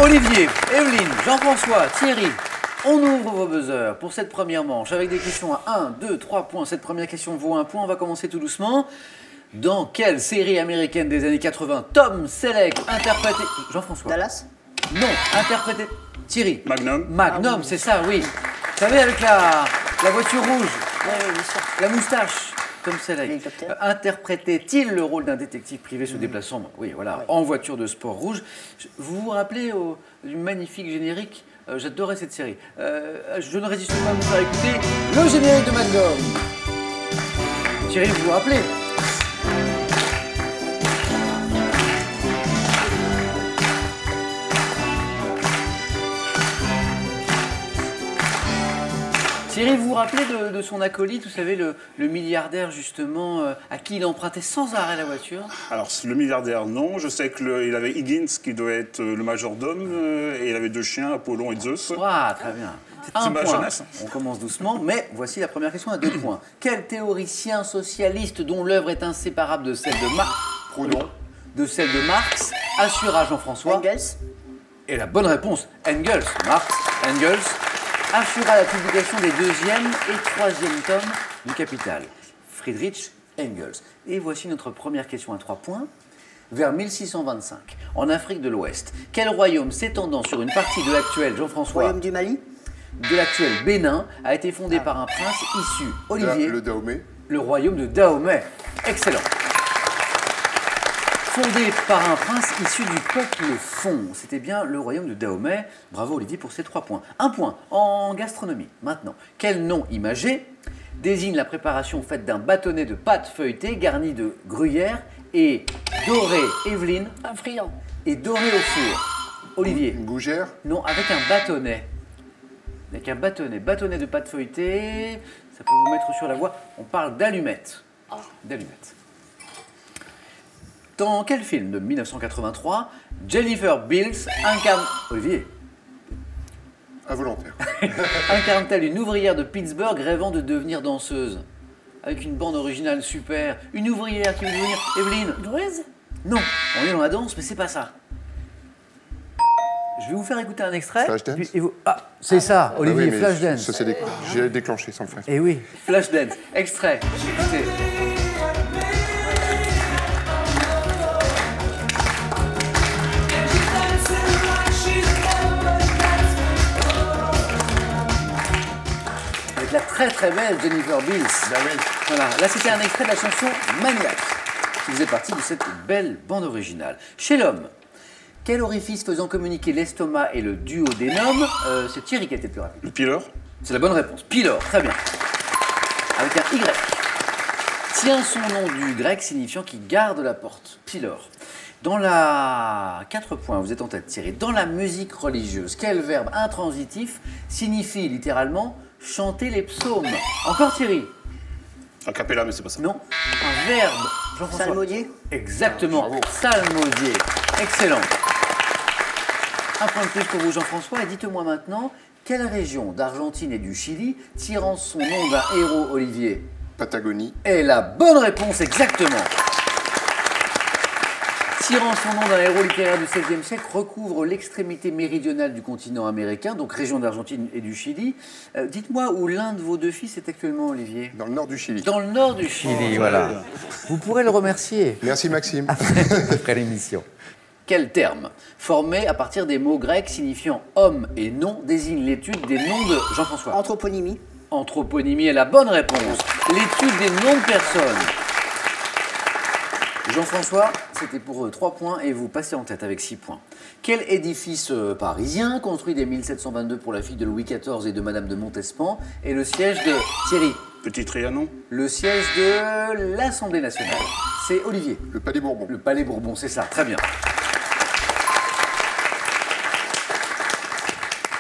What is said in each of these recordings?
Olivier, Evelyne, Jean-François, Thierry, on ouvre vos buzzers pour cette première manche avec des questions à 1, 2, 3 points. Cette première question vaut 1 point. On va commencer tout doucement. Dans quelle série américaine des années 80 Tom Selleck interprété... Jean-François. Dallas? Non, interprété... Thierry. Magnum. Magnum, c'est ça, oui. Vous savez, avec la voiture rouge, Oui, bien sûr. la moustache, Tom Selleck. L'hélicoptère. Interprétait-il le rôle d'un détective privé se déplaçant, oui, voilà, en voiture de sport rouge? Vous vous rappelez du magnifique générique? J'adorais cette série. Je ne résiste pas à vous faire écouter le générique de Magnum. Thierry, vous vous rappelez? Thierry, vous vous rappelez de son acolyte, vous savez, le milliardaire justement, à qui il empruntait sans arrêt la voiture? Alors, le milliardaire, non. Je sais qu'il avait Higgins, qui doit être le majordome, et il avait 2 chiens, Apollon et Zeus. Ah, très bien. C'est ma jeunesse. On commence doucement, mais voici la première question à 2 points. Quel théoricien socialiste dont l'œuvre est inséparable de celle de Proudhon. de celle de Marx assura Jean-François? Engels? Et la bonne réponse, Engels. Marx, Engels, assura la publication des 2e et 3e tomes du Capital. Friedrich Engels. Et voici notre première question à 3 points. Vers 1625, en Afrique de l'Ouest, quel royaume s'étendant sur une partie de l'actuel Jean-François, Royaume du Mali? de l'actuel Bénin, a été fondé par un prince issu, Olivier, Le Dahomey. le royaume de Dahomey. Excellent. Fondé par un prince issu du peuple Fon. C'était bien le royaume de Dahomey. Bravo Olivier pour ces 3 points. 1 point en gastronomie. Maintenant, quel nom imagé désigne la préparation faite d'un bâtonnet de pâte feuilletée garni de gruyère et doré, Evelyne, Un friand. et doré au four? Olivier. Une gougère. Non, avec un bâtonnet. Avec un bâtonnet de pâte feuilletée, ça peut vous mettre sur la voie. On parle d'allumettes. D'allumettes. Dans quel film de 1983 Jennifer Beals incarne... Olivier. Involontaire. Incarne-t-elle une ouvrière de Pittsburgh rêvant de devenir danseuse? Avec une bande originale super. Une ouvrière qui veut devenir... Evelyne. Druise? Non, on est dans la danse, mais c'est pas ça. Je vais vous faire écouter un extrait. Flashdance. Ah, c'est ça, Olivier, Ah oui, mais Flashdance. ça, c'est j'ai déclenché sans le faire. Eh oui, Flashdance, extrait. Écoutez. Avec la très très belle Jennifer Beals. Voilà, là c'était un extrait de la chanson Maniac, qui faisait partie de cette belle bande originale. Chez l'homme, quel orifice faisant communiquer l'estomac et le duodénum? C'est Thierry qui a été plus rapide. Le pylore. C'est la bonne réponse. Pylore, très bien. Avec un Y. Tient son nom du grec signifiant qui garde la porte. Pylore. Dans la... 4 points, vous êtes en tête Thierry. Dans la musique religieuse, quel verbe intransitif signifie littéralement chanter les psaumes? Encore Thierry? A cappella, mais c'est pas ça. Non. Un verbe. Jean-François. Salmodier? Exactement. Bravo. Salmodier. Excellent. Un point de plus pour vous Jean-François. Et dites-moi maintenant, quelle région d'Argentine et du Chili, tirant son nom d'un héros, Olivier? Patagonie. Et la bonne réponse, exactement. Tirant son nom d'un héros littéraire du XVIe siècle, recouvre l'extrémité méridionale du continent américain, donc région d'Argentine et du Chili. Dites-moi où l'un de vos 2 fils est actuellement, Olivier? Dans le nord du Chili. Dans le nord du Chili, voilà. Vous pourrez le remercier Merci Maxime. après l'émission. Quel terme, formé à partir des mots grecs signifiant homme et nom, désigne l'étude des noms de Jean-François? Anthroponymie? Anthroponymie est la bonne réponse. L'étude des noms de personnes. Jean-François, c'était pour 3 points et vous passez en tête avec 6 points. Quel édifice parisien, construit dès 1722 pour la fille de Louis XIV et de Madame de Montespan, est le siège de Thierry? Petit Trianon. Le siège de l'Assemblée nationale. C'est Olivier. Le Palais Bourbon. Le Palais Bourbon, c'est ça, très bien.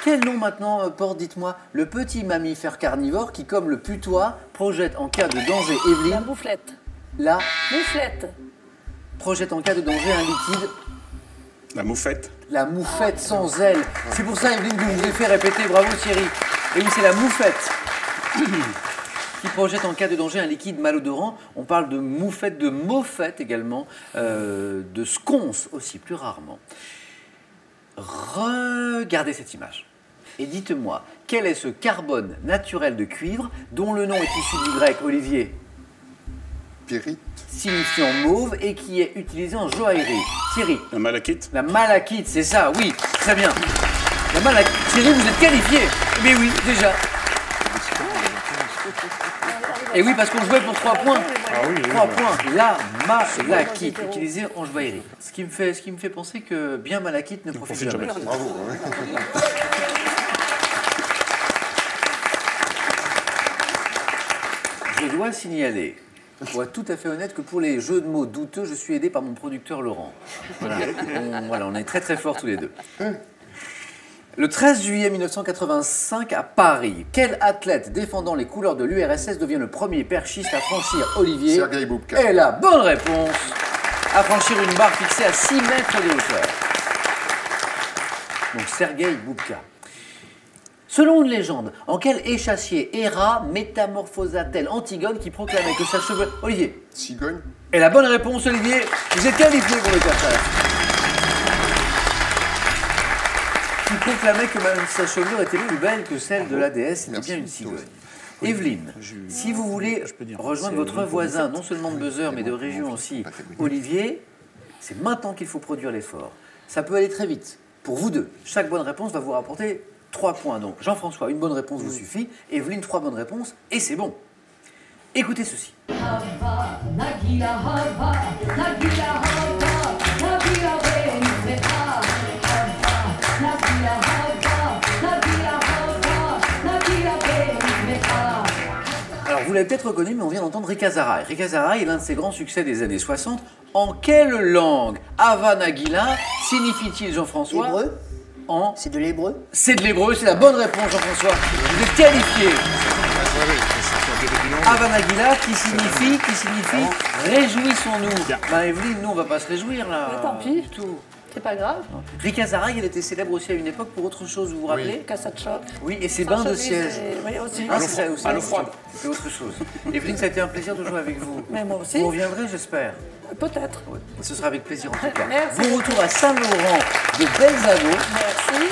Quel nom maintenant porte, dites-moi, le petit mammifère carnivore qui, comme le putois, projette en cas de danger, La Evelyne, mouflette. la Mouflette. projette en cas de danger un liquide, La moufette. la moufette sans aile. C'est pour ça, Evelyne, que je vous ai fait répéter, bravo Thierry. Et oui, c'est la moufette qui projette en cas de danger un liquide malodorant. On parle de moufette, de moffette également, de sconce aussi, plus rarement. Regardez cette image. Et dites-moi, quel est ce carbone naturel de cuivre dont le nom est issu du grec, Olivier, Pyrite. signifiant mauve et qui est utilisé en joaillerie? Thierry. La malachite. La malachite, c'est ça, oui, très bien. La malachite. Thierry, vous êtes qualifié. Mais oui, déjà. Et oui, parce qu'on jouait pour 3 points. Ah oui, 3 points. La malachite, utilisée en joaillerie. Ce qui me fait penser que bien malachite ne profite jamais. Bravo. Je dois signaler, pour être tout à fait honnête, que pour les jeux de mots douteux, je suis aidé par mon producteur Laurent. Voilà, on est très très forts tous les deux. Le 13 juillet 1985 à Paris, quel athlète défendant les couleurs de l'URSS devient le premier perchiste à franchir, Olivier? Sergueï Boubka. Et la bonne réponse, à franchir une barre fixée à 6 mètres de hauteur. Donc Sergueï Boubka. Selon une légende, en quel échassier Héra métamorphosa-t-elle Antigone qui proclamait que sa chevelure... Olivier. Cigogne. Et la bonne réponse, Olivier, vous êtes qualifié pour le passage. Qui proclamait que sa chevelure était plus belle que celle de la déesse, c'était bien une cigogne. Evelyne, si vous voulez rejoindre votre voisin, non seulement de buzzer, mais de région aussi, Olivier, c'est maintenant qu'il faut produire l'effort. Ça peut aller très vite. Pour vous deux, chaque bonne réponse va vous rapporter 3 points. Donc, Jean-François, une bonne réponse vous suffit. Evelyne, 3 bonnes réponses, et c'est bon. Écoutez ceci. Hava, Nagila Hava, Nagila Hava, Nagila Benifeta. Hava, Nagila Hava, Nagila Hava, Nagila Benifeta. Alors, vous l'avez peut-être reconnu, mais on vient d'entendre Rika Zaraï. Rika Zaraï est l'un de ses grands succès des années 60. En quelle langue Hava Nagila signifie-t-il, Jean-François? Hébreu. En... C'est de l'hébreu. C'est de l'hébreu, c'est la bonne réponse, Jean-François. Vous êtes qualifié. Hava Nagila qui signifie réjouissons-nous. Bah Evelyne, nous on va pas se réjouir là. Mais tant pis. Du tout. C'est pas grave. Rika Zaraï, elle était célèbre aussi à une époque pour autre chose, vous vous rappelez? Cassatchok. Oui, et ses bains de siège. Oui, aussi. Ah, c'est ça aussi. À l'eau froide. C'est autre chose. Evelyne, ça a été un plaisir de jouer avec vous. Mais moi aussi. Vous reviendrez, j'espère. Peut-être. Oui. Ce sera avec plaisir en tout cas. Merci. Bon retour à Saint-Laurent de Belzano, Merci.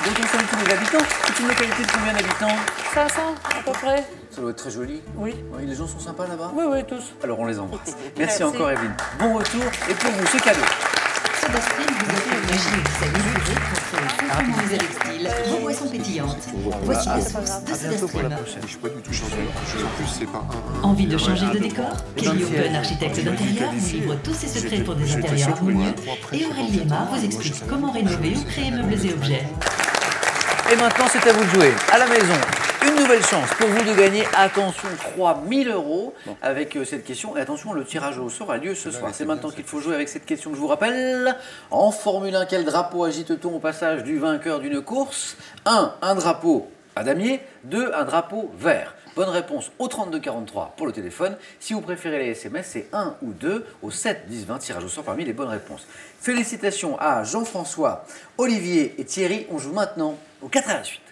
dont on salue tous les habitants. C'est une localité de combien d'habitants? 500 à peu près. Ça doit être très joli. Oui. Oui, les gens sont sympas là-bas. Oui, oui, tous. Alors on les embrasse. Merci, Merci. encore Evelyne. Bon retour et pour vous, ce cadeau. SodaStream vous offre une machine qui s'améliore pour créer facilement les avec style vos boissons pétillantes. Voici l'essence de SodaStream. Je suis pas du tout changé. En plus, c'est pas un. Envie de changer de décor? Kelly Open, architecte d'intérieur, vous livre tous ses secrets pour des intérieurs harmonieux. Et Aurélie Aymar vous explique comment rénover ou créer meubles et objets. Et maintenant, c'est à vous de jouer. À la maison, une nouvelle chance pour vous de gagner, attention, 3 000 € avec cette question. Et attention, le tirage au sort a lieu ce soir. C'est maintenant qu'il faut jouer avec cette question que je vous rappelle. En Formule 1, quel drapeau agite-t-on au passage du vainqueur d'une course? 1. Un drapeau à damier. 2. Un drapeau vert. Bonne réponse au 3243 pour le téléphone. Si vous préférez les SMS, c'est 1 ou 2 au 7 10 20, tirage au sort parmi les bonnes réponses. Félicitations à Jean-François, Olivier et Thierry. On joue maintenant au 4 à la suite.